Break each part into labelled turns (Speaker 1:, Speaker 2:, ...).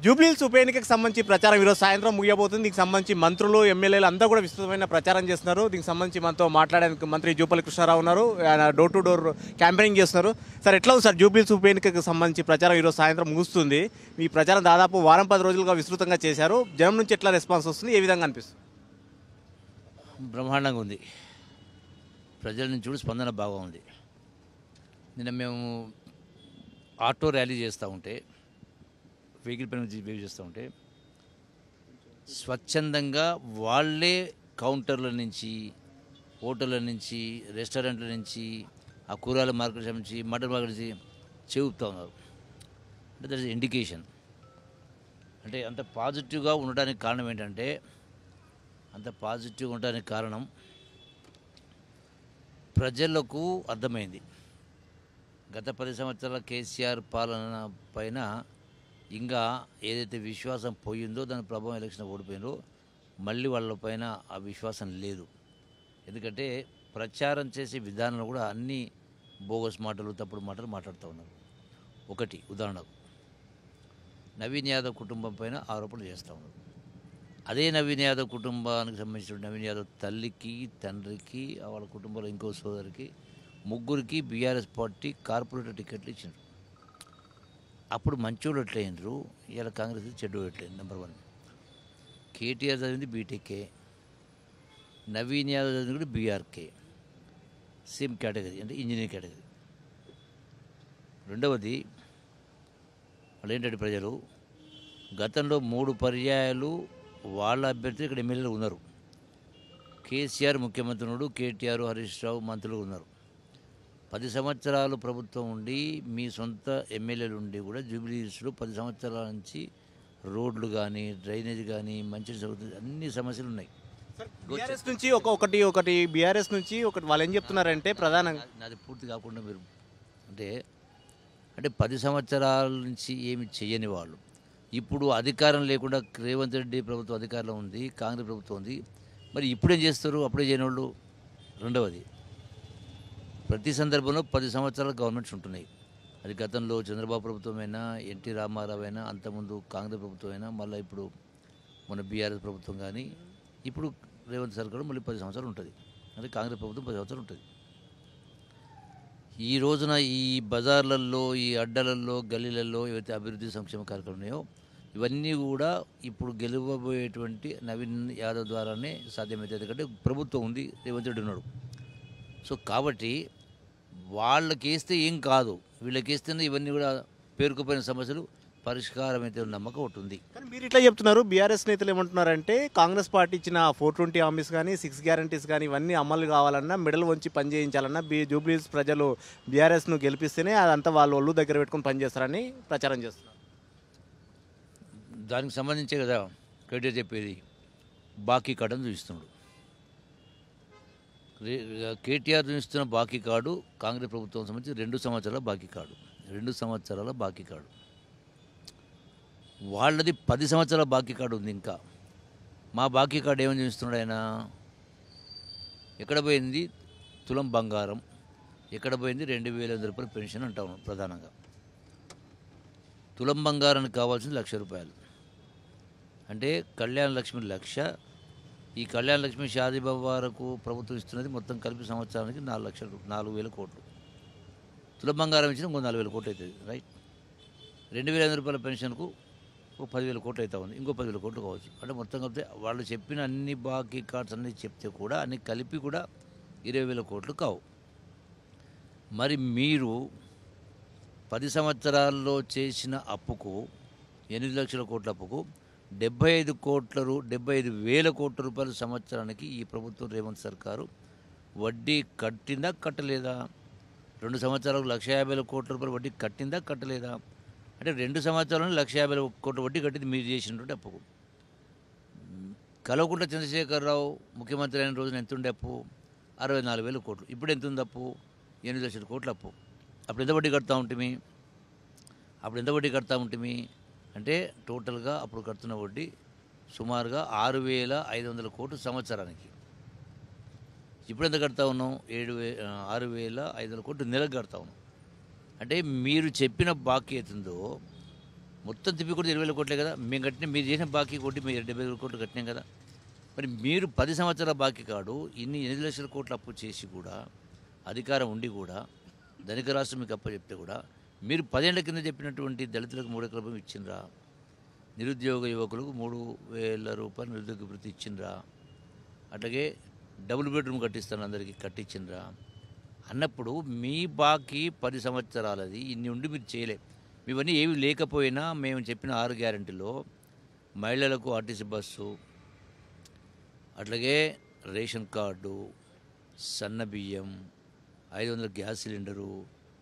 Speaker 1: జూబ్లీహిల్స్ ఉప ఎన్నికకు సంబంధించి ప్రచారం ఈరోజు సాయంత్రం ముగియబోతుంది. దీనికి సంబంధించి మంత్రులు ఎమ్మెల్యేలు అంతా కూడా విస్తృతమైన ప్రచారం చేస్తున్నారు. దీనికి సంబంధించి మనతో మాట్లాడడానికి మంత్రి జూపల్లి కృష్ణారావు ఉన్నారు. ఆయన డోర్ టు డోర్ క్యాంపెయినింగ్ చేస్తున్నారు. సార్ ఎట్లా ఉంది సార్ జూబ్లీహిల్స్ ఉప ఎన్నికకు సంబంధించి ప్రచారం ఈరోజు సాయంత్రం ముగుస్తుంది. ఈ ప్రచారం దాదాపు వారం 10 రోజులుగా విస్తృతంగా చేశారు. జనం నుంచి ఎట్లా రెస్పాన్స్ వస్తుంది, ఏ విధంగా అనిపిస్తుంది?
Speaker 2: బ్రహ్మాండంగా ఉంది. ప్రజల నుంచి కూడా స్పందన బాగా ఉంది. నిన్న మేము ఆటో ర్యాలీ చేస్తూ ఉంటే, వెహికల్ పైన బిహేవ్ చేస్తూ ఉంటే స్వచ్ఛందంగా వాళ్ళే కౌంటర్ల నుంచి, హోటళ్ళ నుంచి, రెస్టారెంట్ల నుంచి, ఆ కూరగాయల మార్కెట్ నుంచి, మటన్ మార్కెట్ నుంచి చెబుతూ ఉన్నారు. అంటే దట్ ఇస్ ఇండికేషన్. అంటే అంత పాజిటివ్గా ఉండడానికి కారణం ఏంటంటే, అంత పాజిటివ్గా ఉండడానికి కారణం ప్రజలకు అర్థమైంది. గత 10 సంవత్సరాల కేసీఆర్ పాలన పైన ఇంకా ఏదైతే విశ్వాసం పోయిందో దాని ప్రభావం ఎలక్షన్ ఓడిపోయిందో మళ్ళీ వాళ్ళ పైన ఆ విశ్వాసం లేదు. ఎందుకంటే ప్రచారం చేసే విధానంలో కూడా అన్ని బోగస్ మాటలు, తప్పుడు మాటలు మాట్లాడుతూ ఉన్నారు. ఒకటి ఉదాహరణకు నవీన్ యాదవ్ కుటుంబం పైన ఆరోపణలు చేస్తూ ఉన్నారు. అదే నవీన్ యాదవ్ కుటుంబానికి సంబంధించిన నవీన్ యాదవ్ తల్లికి, తండ్రికి, వాళ్ళ కుటుంబంలో ఇంకో సోదరికి, ముగ్గురికి బీఆర్ఎస్ పార్టీ కార్పొరేటర్ టికెట్లు ఇచ్చిండ్రు. అప్పుడు మంచోళ్ళు ఎట్లయినరు, ఇలా కాంగ్రెస్ చెడ్డోళ్ళు ఎట్లయింది. నెంబర్ 1. కేటీఆర్ చదివింది బీటెక్కే, నవీన్ యాదవ్ చదివింది కూడా బీఆర్కే, సేమ్ కేటగిరీ, అంటే ఇంజనీరింగ్ కేటగిరీ. రెండవది వాళ్ళు ఏంటంటే ప్రజలు గతంలో 3 పర్యాయాలు వాళ్ళ అభ్యర్థులు ఇక్కడ ఎమ్మెల్యేలు ఉన్నారు. కేసీఆర్ ముఖ్యమంత్రి ఉన్నాడు, కేటీఆర్, హరీష్ రావు మంత్రులు ఉన్నారు. 10 సంవత్సరాలు ప్రభుత్వం ఉండి, మీ సొంత ఎమ్మెల్యేలు ఉండి కూడా జూబ్లీహిల్స్లో 10 సంవత్సరాల నుంచి రోడ్లు కానీ, డ్రైనేజ్ కానీ, మంచి అన్ని సమస్యలు ఉన్నాయి.
Speaker 1: బీఆర్ఎస్ నుంచి ఒకటి బీఆర్ఎస్ నుంచి వాళ్ళు ఏం చెప్తున్నారంటే ప్రధానంగా
Speaker 2: నాది పూర్తి కాకుండా మీరు అంటే 10 సంవత్సరాల నుంచి ఏమి చేయని వాళ్ళు ఇప్పుడు అధికారం లేకుండా రేవంత్ రెడ్డి ప్రభుత్వం అధికారంలో ఉంది, కాంగ్రెస్ ప్రభుత్వం ఉంది, మరి ఇప్పుడేం చేస్తారు, అప్పుడే చేయని వాళ్ళు. రెండవది ప్రతి సందర్భంలో 10 సంవత్సరాల గవర్నమెంట్స్ ఉంటున్నాయి. అది గతంలో చంద్రబాబు ప్రభుత్వమైనా, ఎన్టీ రామారావు అయినా, అంతకుముందు కాంగ్రెస్ ప్రభుత్వం అయినా, మళ్ళీ ఇప్పుడు మన బీఆర్ఎస్ ప్రభుత్వం కానీ, ఇప్పుడు రేవంత్ సర్కారు మళ్ళీ 10 సంవత్సరాలు ఉంటుంది. అంటే కాంగ్రెస్ ప్రభుత్వం 10 సంవత్సరాలు ఉంటుంది. ఈ రోజున ఈ బజార్లలో, ఈ అడ్డలలో, గల్లీలలో ఏవైతే అభివృద్ధి సంక్షేమ కార్యక్రమాలు ఉన్నాయో ఇవన్నీ కూడా ఇప్పుడు గెలవబోయేటువంటి నవీన్ యాదవ్ ద్వారానే సాధ్యమవుతుంది. ఎందుకంటే ప్రభుత్వం ఉంది, రేవంత్ రెడ్డి ఉన్నాడు. సో కాబట్టి వాళ్ళకి వేస్తే ఏం కాదు, వీళ్ళకి వేస్తేనే ఇవన్నీ కూడా పేరుకుపోయిన సమస్యలు పరిష్కారం అయితే నమ్మకం ఉంటుంది.
Speaker 1: కానీ మీరు ఇట్లా చెప్తున్నారు. బీఆర్ఎస్ నేతలు ఏమంటున్నారంటే కాంగ్రెస్ పార్టీ ఇచ్చిన 420 హామీస్ కానీ, 6 గ్యారంటీస్ కానీ ఇవన్నీ అమలు కావాలన్నా, మెడల్ వంచి పనిచేయించాలన్నా జూబ్లీహిల్స్ ప్రజలు బీఆర్ఎస్ను గెలిపిస్తేనే అదంతా వాళ్ళు ఒళ్ళు దగ్గర పెట్టుకుని పనిచేస్తారని ప్రచారం చేస్తున్నారు.
Speaker 2: దానికి సంబంధించే కదా కేటీఆర్ చెప్పేది, బాకీ కార్డు అని చూపిస్తున్నాడు. కేటీఆర్ చూపిస్తున్న బాకీ కార్డు కాంగ్రెస్ ప్రభుత్వం సంబంధించి 2 సంవత్సరాల బాకీ కార్డు. 2 సంవత్సరాల బాకీ కార్డు. వాళ్ళది 10 సంవత్సరాల బాకీ కార్డు ఉంది. ఇంకా మా బాకీ కార్డు ఏమని చూపిస్తున్నాడు ఆయన? ఎక్కడ పోయింది తులం బంగారం, ఎక్కడ పోయింది 2,500 రూపాయల పెన్షన్ అంటా ఉన్నాం. ప్రధానంగా తులం బంగారానికి కావాల్సింది 1,00,000 రూపాయలు. అంటే కళ్యాణ లక్ష్మి 1,00,000, ఈ కళ్యాణ లక్ష్మి షాదీబాబు వరకు ప్రభుత్వం ఇస్తున్నది మొత్తం కలిపి సంవత్సరానికి 4,000 కోట్లు. తులం బంగారం ఇచ్చిన ఇంకో 4,000 కోట్లు అవుతుంది. రైట్. 2,500 రూపాయల పెన్షన్కు ఒక 10,000 కోట్లు అవుతా ఉంది, ఇంకో 10,000 కోట్లు కావచ్చు. అంటే మొత్తం కలిపితే వాళ్ళు చెప్పిన అన్ని బాకీ కార్డ్స్ అన్నీ చెప్తే కూడా అన్ని కలిపి కూడా 20,000 కోట్లు కావు. మరి మీరు 10 సంవత్సరాల్లో చేసిన అప్పుకు, 8 లక్షల కోట్ల అప్పుకు 75,000 కోట్ల రూపాయల సంవత్సరానికి ఈ ప్రభుత్వం రేవంత్ సర్కారు వడ్డీ కట్టిందా కట్టలేదా? 2 సంవత్సరాలకు 1,50,000 కోట్ల రూపాయలు వడ్డీ కట్టిందా కట్టలేదా? అంటే 2 సంవత్సరాలను 1,50,000 కోట్ల వడ్డీ కట్టింది మీరు చేసినటువంటి అప్పుకు. కల్వకుంట్ల చంద్రశేఖరరావు ముఖ్యమంత్రి అయిన రోజున ఎంత ఉండే అప్పు? 64,000 కోట్లు. ఇప్పుడు ఎంత ఉంది అప్పు? 8 లక్షల కోట్ల అప్పు. అప్పుడు ఎంత వడ్డీ కడతా ఉంటుంది? అంటే టోటల్గా అప్పుడు కడుతున్న వడ్డీ సుమారుగా 6,500 కోట్లు సంవత్సరానికి. ఇప్పుడు ఎంత కడతా ఉన్నాం? 6,500 కోట్లు నెలకు కడతా ఉన్నాం. అంటే మీరు చెప్పిన బాకీ అవుతుందో మొత్తం తిప్పి కొట్టి 20,000 కోట్లే కదా మేము కట్టిన, మీరు చేసిన బాకీ కొట్టి మీరు 70,000 కోట్లు కట్టినాం కదా. మరి మీరు 10 సంవత్సరాల బాకీ కాడు ఇన్ని 8 లక్షల కోట్లు అప్పు చేసి కూడా, అధికారం ఉండి కూడా, ధనిక రాష్ట్రం మీకు అప్పు చెప్తే కూడా, మీరు 10 ఏళ్ల కింద చెప్పినటువంటి దళితులకు 3 ఎకరాల భూమి ఇచ్చిండ్రా, నిరుద్యోగ యువకులకు 3,000 రూపాయలు నిరుద్యోగ వృత్తి ఇచ్చిండ్రా, అట్లాగే డబుల్ బెడ్రూమ్ కట్టిస్తాను అందరికీ కట్టించిండ్రా అన్నప్పుడు మీ బాకీ 10 సంవత్సరాలది ఇన్ని ఉండి మీరు చేయలే. ఇవన్నీ ఏవి లేకపోయినా మేము చెప్పిన 6 గ్యారెంటీలో మహిళలకు ఆర్టీసీ బస్సు, అట్లాగే రేషన్ కార్డు, సన్న బియ్యం, 500 గ్యాస్ సిలిండరు,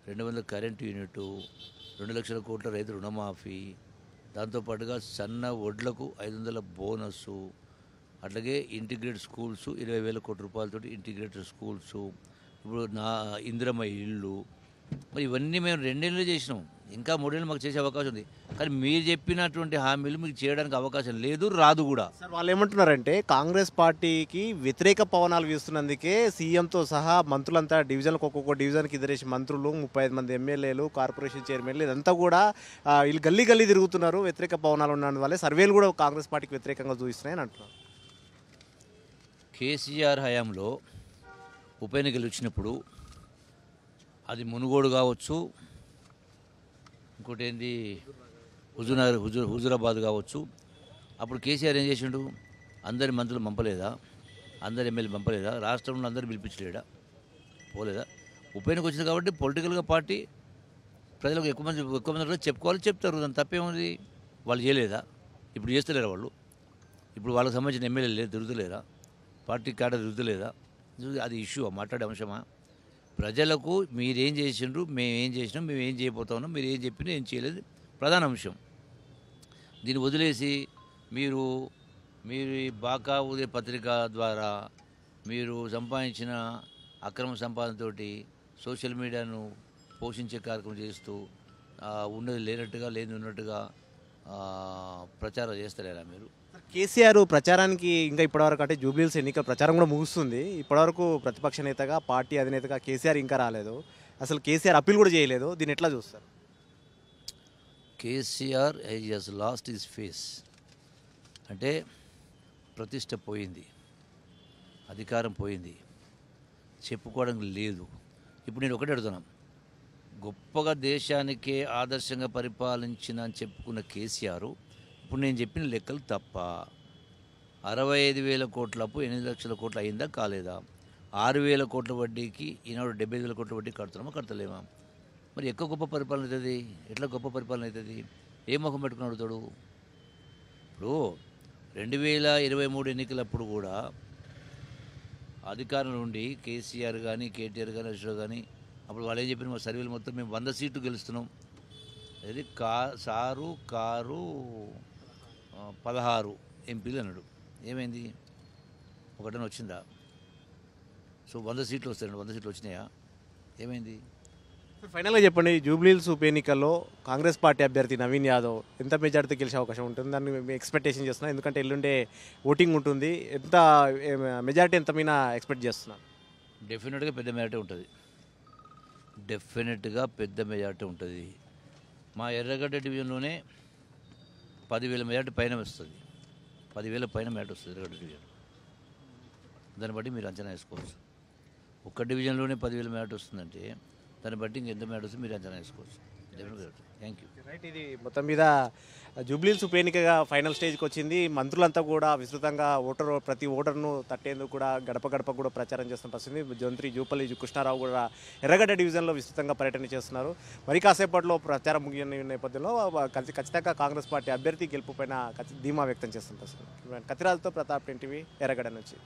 Speaker 2: 200 కరెంటు యూనిటు, 2 లక్షల కోట్ల రైతు రుణమాఫీ, దాంతోపాటుగా సన్న వడ్లకు 500 బోనస్సు, అట్లాగే ఇంటిగ్రేటెడ్ స్కూల్స్ 20,000 కోట్ల రూపాయలతో ఇంటిగ్రేటెడ్ స్కూల్స్, ఇప్పుడు నా ఇందిరమ్మ ఇల్లు. మరి ఇవన్నీ మేము 2 ఏళ్ళు చేసినాం, ఇంకా 3 ఏళ్ళు మాకు చేసే అవకాశం ఉంది. కానీ మీరు చెప్పినటువంటి హామీలు మీకు చేయడానికి అవకాశం లేదు, రాదు కూడా.
Speaker 1: సార్ వాళ్ళు ఏమంటున్నారంటే కాంగ్రెస్ పార్టీకి వ్యతిరేక పవనాలు వీస్తున్నందుకే సీఎంతో సహా మంత్రులంతా డివిజన్లకు ఒక్కొక్క డివిజన్కి ఇద్దరేసి మంత్రులు, 35 మంది ఎమ్మెల్యేలు, కార్పొరేషన్ చైర్మన్లు ఇదంతా కూడా వీళ్ళు గల్లీ గల్లీ తిరుగుతున్నారు, వ్యతిరేక పవనాలు ఉన్నందు వల్లే సర్వేలు కూడా కాంగ్రెస్ పార్టీకి వ్యతిరేకంగా చూపిస్తున్నాయని అంటున్నారు.
Speaker 2: కేసీఆర్ హయాంలో ఉప ఎన్నికలు వచ్చినప్పుడు అది మునుగోడు కావచ్చు, ఇంకోటి ఏంది హుజూరాబాద్ కావచ్చు, అప్పుడు కేసీఆర్ ఏం చేసిండు? అందరి మంత్రులు పంపలేదా, అందరి ఎమ్మెల్యే పంపలేదా, రాష్ట్రంలో అందరూ పిలిపించలేడా, పోలేదా? ఉప ఎన్నిక వచ్చింది కాబట్టి పొలిటికల్గా పార్టీ ప్రజలకు ఎక్కువ మంది చెప్పుకోవాలి, చెప్తారు, దాని తప్పేముంది? వాళ్ళు చేయలేదా? ఇప్పుడు చేస్తలేరా వాళ్ళు? ఇప్పుడు వాళ్ళకి సంబంధించిన ఎమ్మెల్యేలు లేదు, తిరుగుతలేరా? పార్టీ కాడ తిరుగుతలేదా? అది ఇష్యూ, మాట్లాడే అంశమా? ప్రజలకు మీరేం చేసిండ్రు, మేమేం చేసినాం, మేము ఏం చేయబోతా ఉన్నాం, మీరు ఏం చెప్పినా ఏం చేయలేదు ప్రధాన అంశం. దీన్ని వదిలేసి మీరు ఈ బాకా ఉదయ పత్రిక ద్వారా మీరు సంపాదించిన అక్రమ సంపాదనతోటి సోషల్ మీడియాను పోషించే కార్యక్రమం చేస్తూ ఉన్నది లేనట్టుగా లేని ఉన్నట్టుగా ప్రచారం చేస్తలేరా మీరు?
Speaker 1: కేసీఆర్ ప్రచారానికి ఇంకా ఇప్పటివరకు అంటే జూబ్లీహిల్స్ ఎన్నికల ప్రచారం కూడా ముగుస్తుంది. ఇప్పటివరకు ప్రతిపక్ష నేతగా పార్టీ అధినేతగా కేసీఆర్ ఇంకా రాలేదు. అసలు కేసీఆర్ అప్పీల్ కూడా చేయలేదు. దీన్ని ఎట్లా చూస్తారు?
Speaker 2: KCR has lost his face. అంటే ప్రతిష్ట పోయింది, అధికారం పోయింది, చెప్పుకోవడానికి లేదు. ఇప్పుడు నేను ఒకటే అడుగుతున్నాను, గొప్పగా దేశానికే ఆదర్శంగా పరిపాలించిన అని చెప్పుకున్న కేసీఆర్ ఇప్పుడు నేను చెప్పిన లెక్కలు తప్ప 65,000 కోట్ల అప్పు 8 లక్షల కోట్లు అయిందా కాలేదా? 6,000 కోట్ల వడ్డీకి ఈనాడు 75,000 కోట్ల వడ్డీ కడుతున్నామా కడతలేమా? మరి ఎక్కువ గొప్ప పరిపాలన అవుతుంది? ఎట్లా గొప్ప పరిపాలన అవుతుంది? ఏ ముఖం పెట్టుకుని అడుగుతాడు? ఇప్పుడు 2023 ఎన్నికలప్పుడు కూడా అధికారం నుండి కేసీఆర్ కానీ కేటీఆర్ కానీ అశోక్ కానీ అప్పుడు వాళ్ళు ఏం చెప్పిన మా సర్వేలు మొత్తం మేము 100 సీట్లు గెలుస్తున్నాం, అది కారు 16 ఎంపీలు అన్నాడు. ఏమైంది? ఒకటనే వచ్చిందా? సో 100 సీట్లు వస్తాయండి, 100 సీట్లు వచ్చినాయా? ఏమైంది?
Speaker 1: ఫైనల్గా చెప్పండి, జూబ్లీహిల్స్ ఉప ఎన్నికల్లో కాంగ్రెస్ పార్టీ అభ్యర్థి నవీన్ యాదవ్ ఎంత మెజార్టీతో గెలిచే అవకాశం ఉంటుంది? దాన్ని మేము ఎక్స్పెక్టేషన్ చేస్తున్నాం, ఎందుకంటే ఎల్లుండే ఓటింగ్ ఉంటుంది. ఎంత మెజార్టీ ఎంత మీద ఎక్స్పెక్ట్ చేస్తున్నాను?
Speaker 2: డెఫినెట్గా పెద్ద మెజార్టీ ఉంటుంది, డెఫినెట్గా పెద్ద మెజార్టీ ఉంటుంది. మా ఎర్రగడ్డ డివిజన్లోనే 10,000 మెజార్టీ పైన వస్తుంది, 10,000 పైన మెజార్టీ వస్తుంది ఎర్రగడ్డ డివిజన్. దాన్ని బట్టి మీరు అంచనా వేసుకోవచ్చు. ఒక్క డివిజన్లోనే 10,000 మెజార్టీ వస్తుందంటే దాన్ని బట్టి ఇంకెంత మెజార్టీ వస్తుంది మీరు అంచనా వేసుకోవచ్చు. Thank you.
Speaker 1: రైట్, ఇది మొత్తం మీద జూబ్లీహిల్స్ ఉప ఎన్నికగా ఫైనల్ స్టేజ్కి వచ్చింది. మంత్రులంతా కూడా విస్తృతంగా ప్రతి ఓటర్ను తట్టేందుకు కూడా గడప గడప కూడా ప్రచారం చేస్తున్న పరిస్థితి. మంత్రి జూపల్లి కృష్ణారావు కూడా ఎర్రగడ్డ డివిజన్లో విస్తృతంగా పర్యటన చేస్తున్నారు. మరి కాసేపట్లో ప్రచారం ముగిన నేపథ్యంలో ఖచ్చితంగా కాంగ్రెస్ పార్టీ అభ్యర్థి గెలుపు పైన ధీమా వ్యక్తం చేస్తున్న పరిస్థితి. కతిరాజుతో ప్రతాప్, ఎన్టీవీ, ఎర్రగడ్డ నుంచి.